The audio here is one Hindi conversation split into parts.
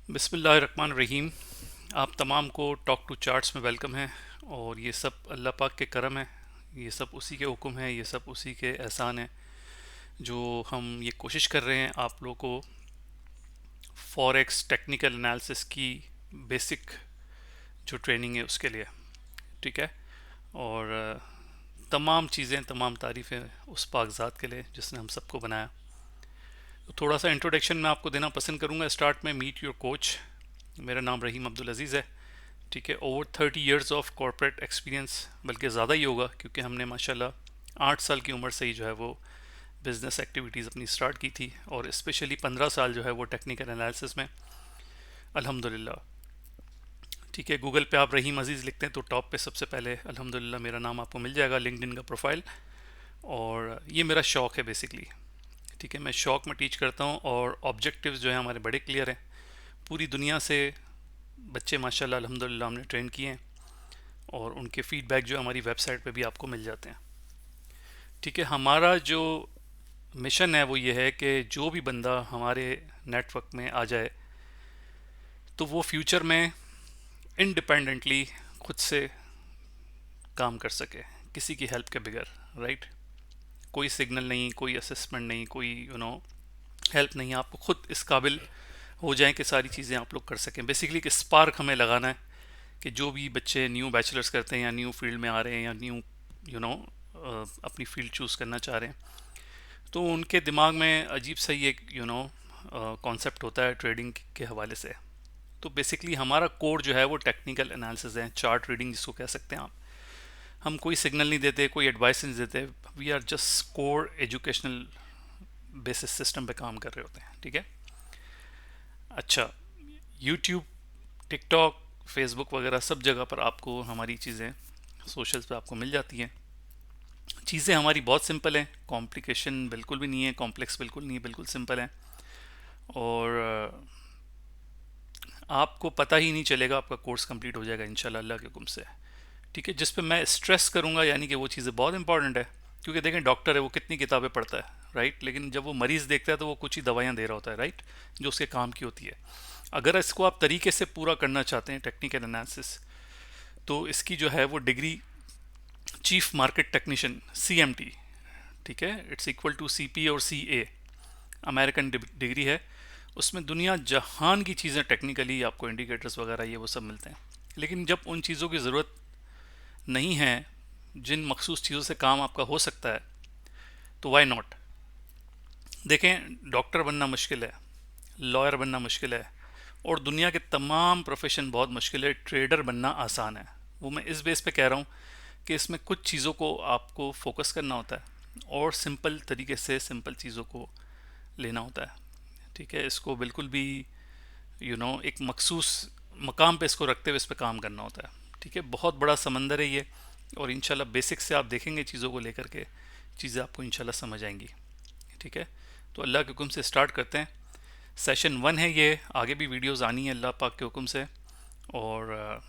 बिस्मिल्लाहिर्रहमानिर्रहीम। आप तमाम को टॉक टू चार्ट्स में वेलकम है। और ये सब अल्लाह पाक के करम है, ये सब उसी के हुक्म है, ये सब उसी के एहसान है जो हम ये कोशिश कर रहे हैं आप लोगों को फॉरेक्स टेक्निकल एनालिसिस की बेसिक जो ट्रेनिंग है उसके लिए। ठीक है। और तमाम चीज़ें, तमाम तारीफ़ें उस पाक ज़ात के लिए जिसने हम सबको बनाया। तो थोड़ा सा इंट्रोडक्शन मैं आपको देना पसंद करूँगा स्टार्ट में। Meet your coach. मेरा नाम रहीम अब्दुल अज़ीज़ है। ठीक है। Over 30 years of corporate experience, बल्कि ज़्यादा ही होगा क्योंकि हमने माशाल्लाह 8 साल की उम्र से ही जो है वो बिज़नेस एक्टिविटीज़ अपनी स्टार्ट की थी, और स्पेशली 15 साल जो है वो टेक्निकल एनालिसिस में, अल्हम्दुलिल्लाह। ठीक है। गूगल पे आप रहीम अज़ीज़ लिखते हैं तो टॉप पे सबसे पहले अल्हम्दुलिल्लाह मेरा नाम आपको मिल जाएगा, लिंक्डइन का प्रोफाइल। और ये मेरा शौक़ है बेसिकली। ठीक है। मैं शौक़ में टीच करता हूँ और ऑब्जेक्टिव्स जो है हमारे बड़े क्लियर हैं। पूरी दुनिया से बच्चे माशाल्लाह अल्हम्दुलिल्लाह हमने ट्रेन किए हैं, और उनके फीडबैक जो हमारी वेबसाइट पे भी आपको मिल जाते हैं। ठीक है। हमारा जो मिशन है वो ये है कि जो भी बंदा हमारे नेटवर्क में आ जाए तो वो फ्यूचर में इंडिपेंडेंटली खुद से काम कर सके, किसी की हेल्प के बगैर। राइट। कोई सिग्नल नहीं, कोई असेसमेंट नहीं, कोई हेल्प नहीं। आप खुद इस काबिल हो जाएं कि सारी चीज़ें आप लोग कर सकें। बेसिकली कि स्पार्क हमें लगाना है कि जो भी बच्चे न्यू बैचलर्स करते हैं या न्यू फील्ड में आ रहे हैं या न्यू यू नो अपनी फील्ड चूज़ करना चाह रहे हैं, तो उनके दिमाग में अजीब सा ही एक कॉन्सेप्ट होता है ट्रेडिंग के हवाले से। तो बेसिकली हमारा कोर जो है वो टेक्निकल एनालिसिस है, चार्ट रीडिंग जिसको कह सकते हैं आप। हम कोई सिग्नल नहीं देते, कोई एडवाइस नहीं देते। We are just core educational basis system पे काम कर रहे होते हैं। ठीक है। अच्छा, यूट्यूब, टिकटॉक, फेसबुक वगैरह सब जगह पर आपको हमारी चीज़ें सोशल्स पे आपको मिल जाती हैं। चीज़ें हमारी बहुत सिंपल हैं, कॉम्प्लिकेशन बिल्कुल भी नहीं है, कॉम्प्लेक्स बिल्कुल नहीं है, बिल्कुल सिंपल है। और आपको पता ही नहीं चलेगा, आपका कोर्स कंप्लीट हो जाएगा इंशाल्लाह अल्लाह के हुक्म से। ठीक है। जिस पे मैं स्ट्रेस करूँगा यानी कि वो चीज़ें बहुत इंपॉर्टेंट है, क्योंकि देखें डॉक्टर है वो कितनी किताबें पढ़ता है, राइट, लेकिन जब वो मरीज़ देखता है तो वो कुछ ही दवाइयाँ दे रहा होता है, राइट, जो उसके काम की होती है। अगर इसको आप तरीके से पूरा करना चाहते हैं टेक्निकल एनालिसिस, तो इसकी जो है वो degree chief market technician, CMT, ठीक है, इट्स इक्वल टू CP और CA, अमेरिकन डिग्री है। उसमें दुनिया जहान की चीज़ें टेक्निकली आपको इंडिकेटर्स वगैरह ये वो सब मिलते हैं। लेकिन जब उन चीज़ों की ज़रूरत नहीं है, जिन मखसूस चीज़ों से काम आपका हो सकता है, तो वाई नॉट। देखें, डॉक्टर बनना मुश्किल है, लॉयर बनना मुश्किल है, और दुनिया के तमाम प्रोफेशन बहुत मुश्किल है। ट्रेडर बनना आसान है। वो मैं इस बेस पे कह रहा हूँ कि इसमें कुछ चीज़ों को आपको फोकस करना होता है और सिंपल तरीके से सिंपल चीज़ों को लेना होता है। ठीक है। इसको बिल्कुल भी एक मखसूस मकाम पे इसको रखते हुए इस पे काम करना होता है। ठीक है। बहुत बड़ा समंदर है ये, और इंशाल्लाह बेसिक से आप देखेंगे चीज़ों को लेकर के, चीज़ें आपको इंशाल्लाह समझ आएंगी। ठीक है। तो अल्लाह के हुक्म से स्टार्ट करते हैं। सेशन 1 है ये, आगे भी वीडियोस आनी है अल्लाह पाक के हुक्म से। और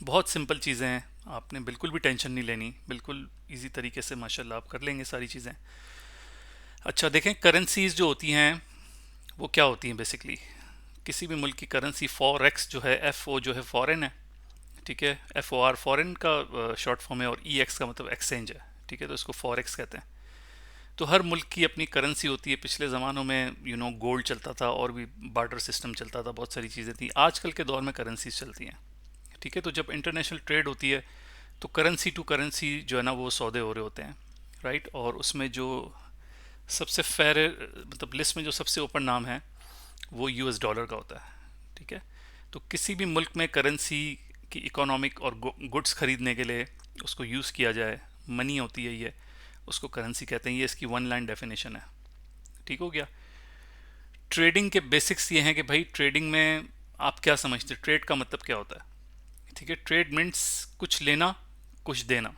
बहुत सिंपल चीज़ें हैं, आपने बिल्कुल भी टेंशन नहीं लेनी, बिल्कुल इजी तरीके से माशाल्लाह आप कर लेंगे सारी चीज़ें। अच्छा, देखें करेंसीज जो होती हैं वो क्या होती हैं बेसिकली। किसी भी मुल्क की करेंसी, फॉरेक्स जो है, FO जो है फॉरेन है, ठीक है, FOR फॉरेन का शॉर्ट फॉर्म है, और EX का मतलब एक्सचेंज है। ठीक है। तो इसको फॉरेक्स कहते हैं। तो हर मुल्क की अपनी करेंसी होती है। पिछले ज़मानों में गोल्ड चलता था, और भी बार्टर सिस्टम चलता था, बहुत सारी चीज़ें थी। आजकल के दौर में करेंसीज चलती हैं। ठीक है। तो जब इंटरनेशनल ट्रेड होती है तो करेंसी टू करेंसी जो है ना वो सौदे हो रहे होते हैं, राइट। और उसमें जो सबसे फेयर, मतलब लिस्ट में जो सबसे ऊपर नाम है वो US डॉलर का होता है। ठीक है। तो किसी भी मुल्क में करेंसी की इकोनॉमिक और गुड्स खरीदने के लिए उसको यूज़ किया जाए, मनी होती है ये, उसको करेंसी कहते हैं। ये इसकी वन लाइन डेफिनेशन है। ठीक हो गया। ट्रेडिंग के बेसिक्स ये हैं कि भाई ट्रेडिंग में आप क्या समझते हैं, ट्रेड का मतलब क्या होता है। ठीक है। ट्रेड मीन्स कुछ लेना, कुछ देना,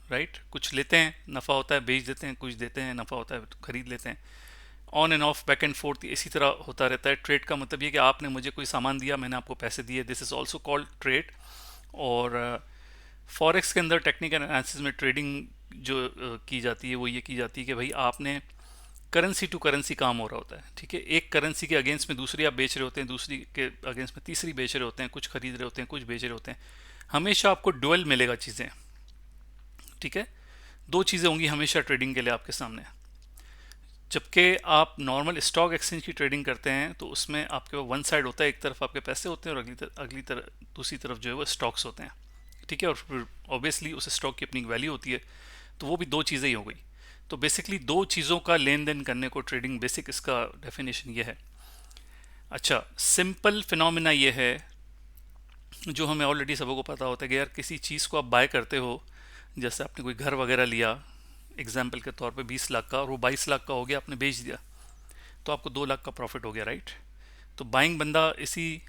राइट। कुछ लेते हैं, नफ़ा होता है, बेच देते हैं, कुछ देते हैं, नफ़ा होता है, खरीद लेते हैं। On end of, back and fourth, इसी तरह होता रहता है। ट्रेड का मतलब ये कि आपने मुझे कोई सामान दिया, मैंने आपको पैसे दिए, this is also called trade. और फॉरेक्स के अंदर टेक्निकल एनालिसिस में ट्रेडिंग जो की जाती है वो ये की जाती है कि भाई आपने करेंसी टू करेंसी काम हो रहा होता है, ठीक है। एक करेंसी के अगेंस्ट में दूसरी आप बेच रहे होते हैं, दूसरी के अगेंस्ट में तीसरी बेच रहे होते हैं, कुछ खरीद रहे होते हैं, कुछ बेच रहे होते हैं। हमेशा आपको डुअल मिलेगा चीज़ें, ठीक है। दो चीज़ें होंगी हमेशा ट्रेडिंग के लिए आपके सामने। जबकि आप नॉर्मल स्टॉक एक्सचेंज की ट्रेडिंग करते हैं तो उसमें आपके वन साइड होता है, एक तरफ आपके पैसे होते हैं और अगली तरफ दूसरी तरफ जो है वो स्टॉक्स होते हैं, ठीक है। और फिर ऑब्वियसली उस स्टॉक की अपनी वैल्यू होती है, तो वो भी दो चीज़ें ही हो गई। तो बेसिकली दो चीज़ों का लेन देन करने को ट्रेडिंग, बेसिक इसका डेफिनेशन ये है। अच्छा, सिंपल फिनोमिना ये है जो हमें ऑलरेडी सबको पता होता है कि यार किसी चीज़ को आप बाय करते हो, जैसे आपने कोई घर वगैरह लिया एग्जाम्पल के तौर पे 20 लाख का, और वो 22 लाख का हो गया, आपने बेच दिया, तो आपको 2 लाख का प्रॉफिट हो गया, राइट। तो बाइंग बंदा इसी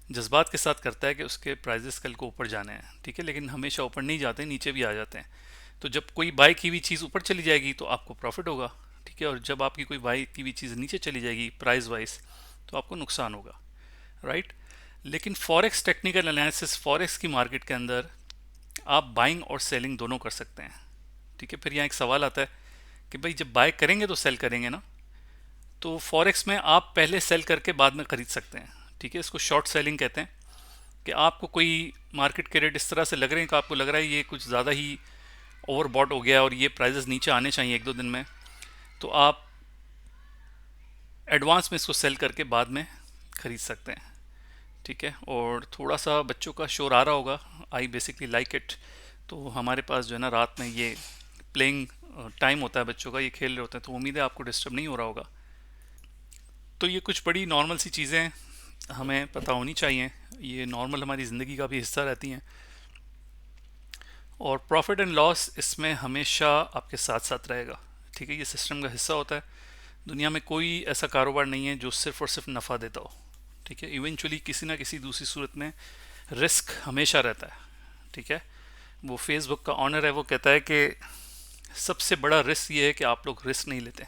जज्बात के साथ करता है कि उसके प्राइजेस कल को ऊपर जाने हैं, ठीक है। लेकिन हमेशा ऊपर नहीं जाते, नीचे भी आ जाते हैं। तो जब कोई बाय की हुई चीज़ ऊपर चली जाएगी तो आपको प्रॉफिट होगा, ठीक है। और जब आपकी कोई बाय की हुई चीज़ नीचे चली जाएगी प्राइस वाइज, तो आपको नुकसान होगा, राइट। लेकिन फॉरेक्स टेक्निकल एनालिसिस, फॉरेक्स की मार्केट के अंदर आप बाइंग और सेलिंग दोनों कर सकते हैं, ठीक है। फिर यहाँ एक सवाल आता है कि भाई जब बाय करेंगे तो सेल करेंगे ना, तो फॉरेक्स में आप पहले सेल करके बाद में खरीद सकते हैं, ठीक है। इसको शॉर्ट सेलिंग कहते हैं कि आपको कोई मार्केट के रेट इस तरह से लग रहे हैं कि आपको लग रहा है ये कुछ ज़्यादा ही ओवरबॉट हो गया और ये प्राइजेस नीचे आने चाहिए एक दो दिन में, तो आप एडवांस में इसको सेल करके बाद में ख़रीद सकते हैं, ठीक है। और थोड़ा सा बच्चों का शोर आ रहा होगा, आई बेसिकली लाइक इट। तो हमारे पास जो है ना रात में ये प्लेइंग टाइम होता है बच्चों का, ये खेल रहे होते हैं, तो उम्मीद है आपको डिस्टर्ब नहीं हो रहा होगा। तो ये कुछ बड़ी नॉर्मल सी चीज़ें हमें पता होनी चाहिए, ये नॉर्मल हमारी ज़िंदगी का भी हिस्सा रहती हैं। और प्रॉफिट एंड लॉस इसमें हमेशा आपके साथ साथ रहेगा, ठीक है। ये सिस्टम का हिस्सा होता है। दुनिया में कोई ऐसा कारोबार नहीं है जो सिर्फ और सिर्फ नफ़ा देता हो, ठीक है। इवेंचुअली किसी ना किसी दूसरी सूरत में रिस्क हमेशा रहता है, ठीक है। वो फेसबुक का ऑनर है, वो कहता है कि सबसे बड़ा रिस्क ये है कि आप लोग रिस्क नहीं लेते,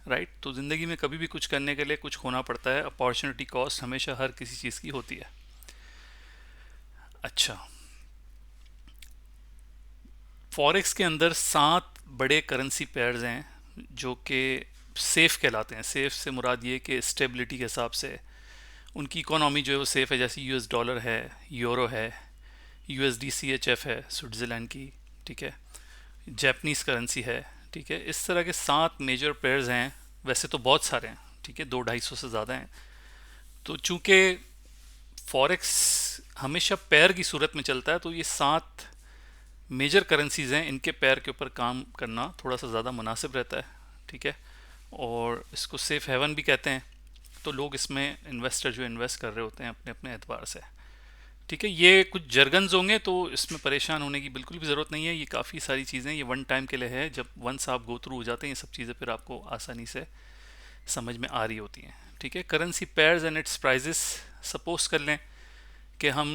राइट। तो ज़िंदगी में कभी भी कुछ करने के लिए कुछ खोना पड़ता है, अपॉर्चुनिटी कॉस्ट हमेशा हर किसी चीज़ की होती है। अच्छा, फॉरेक्स के अंदर 7 बड़े करेंसी पेयर्स हैं जो कि सेफ़ कहलाते हैं। सेफ़ से मुराद ये कि स्टेबिलिटी के हिसाब से उनकी इकोनॉमी जो है वो सेफ़ है। जैसे यूएस डॉलर है, यूरो है, यूएसडी सीएचएफ है स्विट्ज़रलैंड की, ठीक है, जापानीज़ करेंसी है, ठीक है। इस तरह के 7 मेजर पेयर्स हैं। वैसे तो बहुत सारे हैं, ठीक है, 200-250 से ज़्यादा हैं। तो चूंकि फॉरेक्स हमेशा पेयर की सूरत में चलता है, तो ये 7 मेजर करेंसीज़ हैं, इनके पेयर के ऊपर काम करना थोड़ा सा ज़्यादा मुनासिब रहता है, ठीक है। और इसको सेफ हेवन भी कहते हैं। तो लोग इसमें इन्वेस्टर जो इन्वेस्ट कर रहे होते हैं अपने अपने एतबार से, ठीक है। ये कुछ जर्गन्स होंगे तो इसमें परेशान होने की बिल्कुल भी ज़रूरत नहीं है। ये काफ़ी सारी चीज़ें ये वन टाइम के लिए है। जब वंस आप गो थ्रू हो जाते हैं ये सब चीज़ें, फिर आपको आसानी से समझ में आ रही होती हैं, ठीक है। Currency pairs and its prices, suppose कर लें कि हम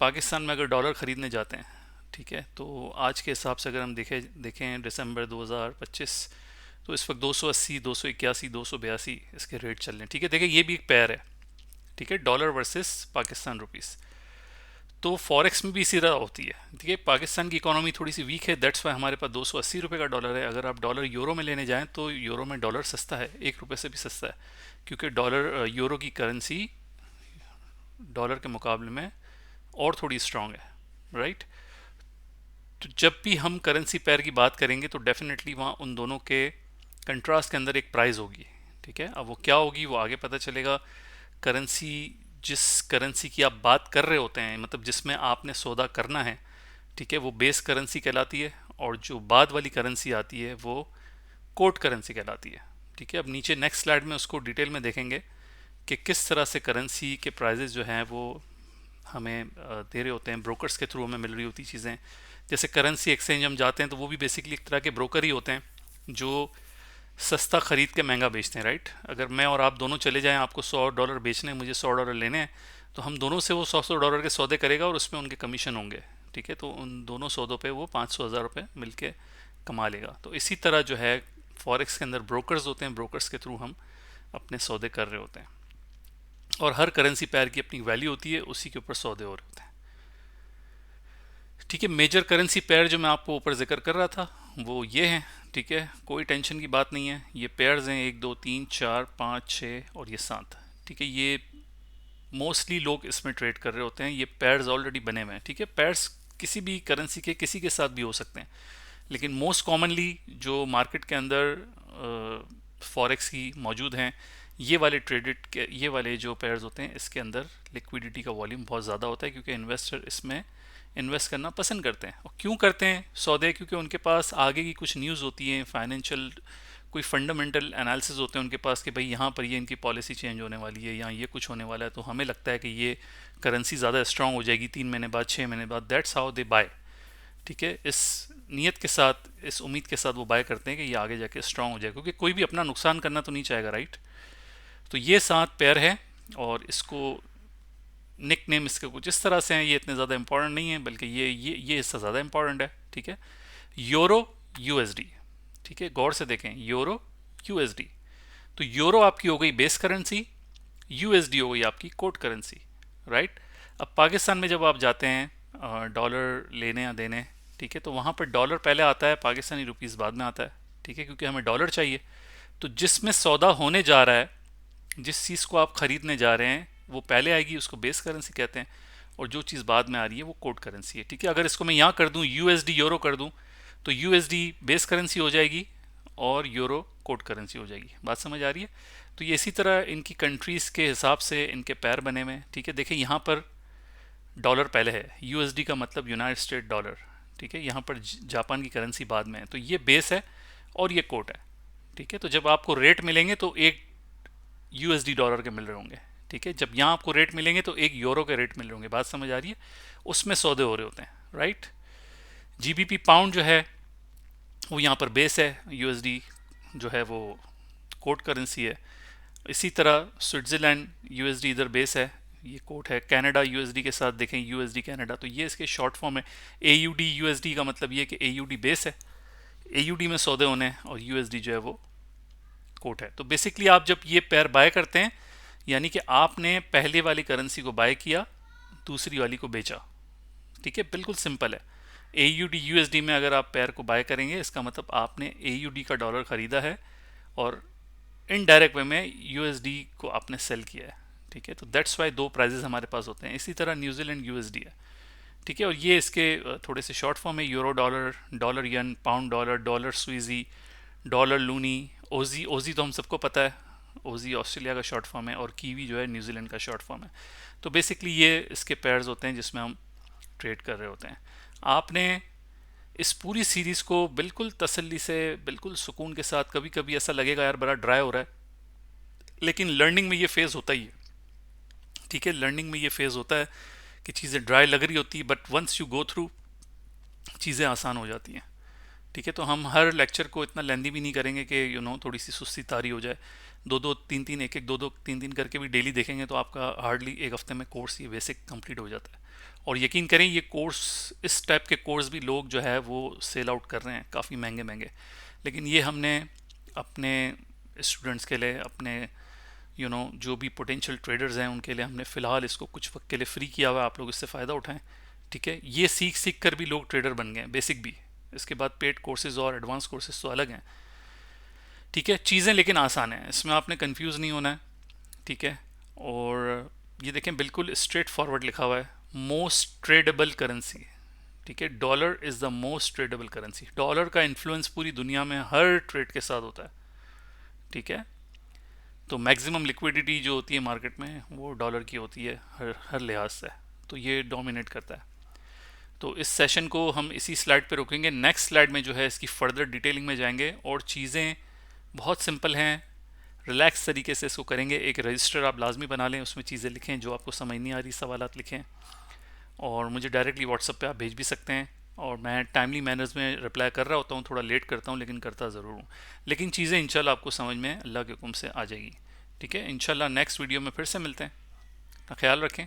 पाकिस्तान में अगर डॉलर ख़रीदने जाते हैं, ठीक है, तो आज के हिसाब से अगर हम देखें दिसंबर 2025, तो इस वक्त 280, 281, 282 इसके रेट चल रहे हैं, ठीक है। देखिए ये भी एक पेयर है, ठीक है, डॉलर वर्सेस पाकिस्तान रुपीस। तो फॉरेक्स में भी इसी तरह होती है, ठीक है। पाकिस्तान की इकोनॉमी थोड़ी सी वीक है, दैट्स वाई हमारे पास 280 रुपये का डॉलर है। अगर आप डॉलर यूरो में लेने जाएं तो यूरो में डॉलर सस्ता है, 1 रुपये से भी सस्ता है, क्योंकि डॉलर यूरो की करेंसी डॉलर के मुकाबले में और थोड़ी स्ट्रांग है, राइट। तो जब भी हम करेंसी पेयर की बात करेंगे तो डेफिनेटली वहाँ उन दोनों के कंट्रास्ट के अंदर एक प्राइस होगी, ठीक है। अब वो क्या होगी वो आगे पता चलेगा। करेंसी, जिस करेंसी की आप बात कर रहे होते हैं, मतलब जिसमें आपने सौदा करना है, ठीक है, वो बेस करेंसी कहलाती है। और जो बाद वाली करेंसी आती है वो कोट करेंसी कहलाती है, ठीक है। अब नीचे नेक्स्ट स्लाइड में उसको डिटेल में देखेंगे कि किस तरह से करेंसी के प्राइजेस जो हैं वो हमें दे रहे होते हैं, ब्रोकर्स के थ्रू हमें मिल रही होती चीज़ें। जैसे करेंसी एक्सचेंज हम जाते हैं तो वो भी बेसिकली एक तरह के ब्रोकर ही होते हैं जो सस्ता ख़रीद के महंगा बेचते हैं, राइट। अगर मैं और आप दोनों चले जाएं, आपको $100 बेचने हैं, मुझे $100 लेने हैं, तो हम दोनों से वो $100 के सौदे करेगा और उसमें उनके कमीशन होंगे, ठीक है। तो उन दोनों सौदों पे वो 500,000 रुपये मिल के कमा लेगा। तो इसी तरह जो है फॉरेक्स के अंदर ब्रोकर्स होते हैं, ब्रोकर्स के थ्रू हम अपने सौदे कर रहे होते हैं। और हर करेंसी पेयर की अपनी वैल्यू होती है, उसी के ऊपर सौदे हो रहे होते हैं, ठीक है। मेजर करेंसी पेयर जो मैं आपको ऊपर जिक्र कर रहा था वो ये हैं, ठीक है, कोई टेंशन की बात नहीं है। ये पेयर्स हैं, 1 2 3 4 5 6 और ये 7। ठीक है, ये मोस्टली लोग इसमें ट्रेड कर रहे होते हैं। ये पेयर्स ऑलरेडी बने हुए हैं। ठीक है, पेयर्स किसी भी करेंसी के किसी के साथ भी हो सकते हैं, लेकिन मोस्ट कॉमनली जो मार्केट के अंदर फॉरेक्स की मौजूद हैं, ये वाले ट्रेडेड के ये वाले जो पेयर्स होते हैं, इसके अंदर लिक्विडिटी का वॉल्यूम बहुत ज़्यादा होता है, क्योंकि इन्वेस्टर इसमें इन्वेस्ट करना पसंद करते हैं। और क्यों करते हैं सौदे? क्योंकि उनके पास आगे की कुछ न्यूज़ होती है, फाइनेंशियल कोई फंडामेंटल एनालिसिस होते हैं उनके पास कि भाई यहाँ पर ये इनकी पॉलिसी चेंज होने वाली है, यहाँ ये कुछ होने वाला है, तो हमें लगता है कि ये करेंसी ज़्यादा स्ट्रांग हो जाएगी 3 महीने बाद, 6 महीने बाद। That's how they buy. ठीक है, इस नीयत के साथ, इस उम्मीद के साथ वो बाय करते हैं कि ये आगे जाके स्ट्रांग हो जाए, क्योंकि कोई भी अपना नुकसान करना तो नहीं चाहेगा, राइट। तो ये 7 पेयर है, और इसको निक नेम इसके कुछ इस तरह से हैं। ये इतने ज़्यादा इंपॉर्टेंट नहीं है, बल्कि ये इससे ज़्यादा इंपॉर्टेंट है। ठीक है, यूरो यूएसडी। ठीक है, गौर से देखें, यूरो यूएसडी। तो यूरो आपकी हो गई बेस करेंसी, यूएसडी हो गई आपकी कोट करेंसी, राइट। अब पाकिस्तान में जब आप जाते हैं डॉलर लेने या देने, ठीक है, तो वहाँ पर डॉलर पहले आता है, पाकिस्तानी रुपीस बाद में आता है। ठीक है, क्योंकि हमें डॉलर चाहिए। तो जिसमें सौदा होने जा रहा है, जिस चीज़ को आप ख़रीदने जा रहे हैं, वो पहले आएगी, उसको बेस करेंसी कहते हैं। और जो चीज़ बाद में आ रही है वो कोट करेंसी है। ठीक है, अगर इसको मैं यहाँ कर दूँ, यूएसडी यूरो कर दूँ, तो यूएसडी बेस करेंसी हो जाएगी और यूरो कोट करेंसी हो जाएगी। बात समझ आ रही है? तो ये इसी तरह इनकी कंट्रीज़ के हिसाब से इनके पैर बने हुए हैं। ठीक है, देखिए यहाँ पर डॉलर पहले है, यूएसडी का मतलब यूनाइटेड स्टेट डॉलर। ठीक है, यहाँ पर जापान की करेंसी बाद में है। तो ये बेस है और ये कोट है। ठीक है, तो जब आपको रेट मिलेंगे तो एक यूएसडी डॉलर के मिल रहे होंगे। ठीक है, जब यहाँ आपको रेट मिलेंगे तो एक यूरो के रेट मिल रहे होंगे। बात समझ आ रही है? उसमें सौदे हो रहे होते हैं, राइट। जीबीपी पाउंड जो है वो यहाँ पर बेस है, यूएसडी जो है वो कोट करेंसी है। इसी तरह स्विट्ज़रलैंड यूएसडी इधर बेस है, ये कोट है। कनाडा यूएसडी के साथ देखें, यूएसडी कनाडा, तो ये इसके शॉर्ट फॉर्म है। एयूडी यूएसडी का मतलब ये कि एयूडी बेस है, एयूडी में सौदे होने हैं, और यूएसडी जो है वो कोट है। तो बेसिकली आप जब ये पेयर बाय करते हैं, यानी कि आपने पहले वाली करेंसी को बाय किया, दूसरी वाली को बेचा। ठीक है, बिल्कुल सिंपल है। एयूडी यूएसडी में अगर आप पेयर को बाय करेंगे, इसका मतलब आपने एयूडी का डॉलर ख़रीदा है और इनडायरेक्ट वे में यूएसडी को आपने सेल किया है। ठीक है, तो दैट्स वाई दो प्राइजेस हमारे पास होते हैं। इसी तरह न्यूजीलैंड यूएसडी है। ठीक है, और ये इसके थोड़े से शॉर्ट फॉर्म है, euro dollar, dollar yen, pound dollar, dollar Swissie, dollar loonie, Aussie. Aussie तो हम सबको पता है, ओजी ऑस्ट्रेलिया का शॉर्ट फॉर्म है, और कीवी जो है न्यूजीलैंड का शॉर्ट फॉर्म है। तो बेसिकली ये इसके पेयर्स होते हैं जिसमें हम ट्रेड कर रहे होते हैं। आपने इस पूरी सीरीज़ को बिल्कुल तसल्ली से, बिल्कुल सुकून के साथ, कभी कभी ऐसा लगेगा यार बड़ा ड्राई हो रहा है, लेकिन लर्निंग में ये फेज़ होता ही है। ठीक है, लर्निंग में ये फेज़ होता है कि चीज़ें ड्राई लग रही होती है, but once you go through चीज़ें आसान हो जाती हैं। ठीक है, तो हम हर लेक्चर को इतना लेंदी भी नहीं करेंगे कि थोड़ी सी सुस्ती तारी हो जाए। दो दो तीन तीन, एक एक दो दो तीन तीन करके भी डेली देखेंगे तो आपका हार्डली एक हफ्ते में कोर्स ये बेसिक कंप्लीट हो जाता है। और यकीन करें, ये कोर्स, इस टाइप के कोर्स भी लोग जो है वो सेल आउट कर रहे हैं काफ़ी महंगे महंगे, लेकिन ये हमने अपने स्टूडेंट्स के लिए, अपने जो भी पोटेंशियल ट्रेडर्स हैं उनके लिए हमने फ़िलहाल इसको कुछ वक्त के लिए फ्री किया हुआ है। आप लोग इससे फ़ायदा उठाएं। ठीक है, ये सीख सीख कर भी लोग ट्रेडर बन गए, बेसिक भी। इसके बाद पेड कोर्सेज और एडवांस कोर्सेज तो अलग हैं। ठीक है, चीज़ें लेकिन आसान हैं, इसमें आपने कंफ्यूज नहीं होना है। ठीक है, और ये देखें बिल्कुल स्ट्रेट फॉरवर्ड लिखा हुआ है, मोस्ट ट्रेडेबल करेंसी। ठीक है, dollar is the most tradable currency. Dollar का इन्फ्लुएंस पूरी दुनिया में हर ट्रेड के साथ होता है। ठीक है, तो मैक्सिमम लिक्विडिटी जो होती है मार्केट में वो डॉलर की होती है हर हर लिहाज से। तो ये डोमिनेट करता है। तो इस सेशन को हम इसी स्लाइड पे रोकेंगे। नेक्स्ट स्लाइड में जो है इसकी फर्दर डिटेलिंग में जाएंगे, और चीज़ें बहुत सिंपल हैं, रिलैक्स तरीके से इसको करेंगे। एक रजिस्टर आप लाजमी बना लें, उसमें चीज़ें लिखें, जो आपको समझ नहीं आ रही सवालात लिखें, और मुझे डायरेक्टली व्हाट्सएप पे आप भेज भी सकते हैं। और मैं टाइमली मैनर्स में रिप्लाई कर रहा होता हूँ, थोड़ा लेट करता हूँ लेकिन करता ज़रूर हूँ। लेकिन चीज़ें इंशाल्लाह आपको समझ में अल्लाह के हुक्म से आ जाएगी। ठीक है, इंशाल्लाह नेक्स्ट वीडियो में फिर से मिलते हैं। अपना ख्याल रखें।